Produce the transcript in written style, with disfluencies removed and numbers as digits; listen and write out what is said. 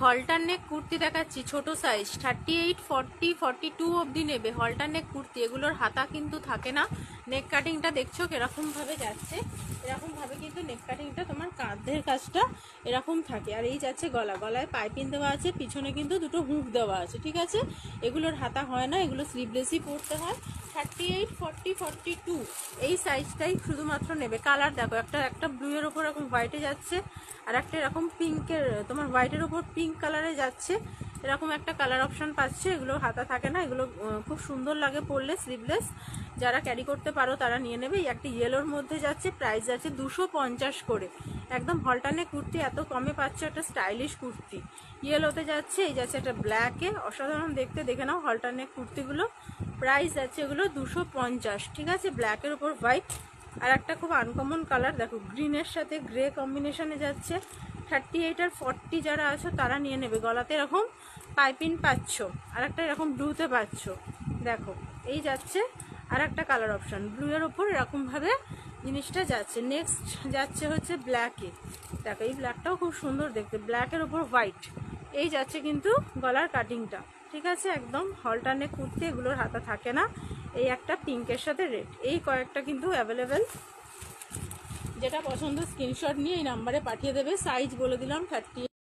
হলটার নেক কুর্তি দেখাচ্ছি ছোট সাইজ 38, 40, 42 অবধি নেবে। হলটার নেক কুর্তি, এগুলোর হাতা কিন্তু থাকে না। নেক কাটিংটা দেখছো কিরকম ভাবে যাচ্ছে, এরকম ভাবে কিন্তু নেক কাটিংটা তোমার কাঁধের কাজটা এরকম থাকে। আর এই যাচ্ছে গলা, গলায় পাইপিং দেওয়া আছে, পিছনে কিন্তু দুটো হুক দেওয়া আছে, ঠিক আছে। এগুলোর হাতা হয় না, এগুলো স্লিভলেসই পরতে হয়। 38, 40, 42 এই সাইজটাই শুধুমাত্র নেবে। কালার দেখো, একটা ব্লু এর ওপর এরকম হোয়াইটে যাচ্ছে, আর একটা এরকম পিঙ্কের, তোমার হোয়াইটের ওপর পিঙ্ক কালারে যাচ্ছে, এরকম একটা কালার অপশন পাচ্ছে। এগুলো হাতা থাকে না, এগুলো খুব সুন্দর লাগে পরলে, স্লিভলেস। যারা ক্যারি করতে পারো তারা নিয়ে নেবে। এই একটা ইয়েলোর মধ্যে যাচ্ছে, প্রাইস আছে 250 করে। একদম হলটানে কুর্তি এত কমে পাচ্ছে, একটা স্টাইলিশ কুর্তি ইয়েলোতে যাচ্ছে। এই যাচ্ছে একটা ব্ল্যাকে, অসাধারণ দেখতে, দেখে নাও হলটানে কুর্তিগুলো। প্রাইস আছে এগুলো 250, ঠিক আছে। ব্ল্যাকের উপর হোয়াইট, আর একটা খুব আনকমন কালার দেখো, গ্রিনের সাথে গ্রে কম্বিনেশনে যাচ্ছে। 38 আর 40 যারা আছো তারা নিয়ে নেবে। গলাতে এরকম পাইপিং পাচ্ছ, আর একটা এরকম ব্লুতে পাচ্ছ, দেখো। এই যাচ্ছে আর একটা কালার অপশন, ব্লু এর ওপর এরকম ভাবে জিনিসটা যাচ্ছে। নেক্সট যাচ্ছে হচ্ছে ব্ল্যাকে, দেখো এই ব্ল্যাকটাও খুব সুন্দর দেখতে, ব্ল্যাকের ওপর হোয়াইট। এই যাচ্ছে কিন্তু গলার কাটিংটা, ঠিক আছে। একদম হলটানে কুর্তি, এগুলোর হাতা থাকে না। এই একটা পিঙ্কের সাথে রেড, এই কয়েকটা কিন্তু অ্যাভেলেবেল। যেটা পছন্দ স্ক্রিনশট নিয়ে এই নাম্বারে পাঠিয়ে দেবে। সাইজ বলে দিলাম 38।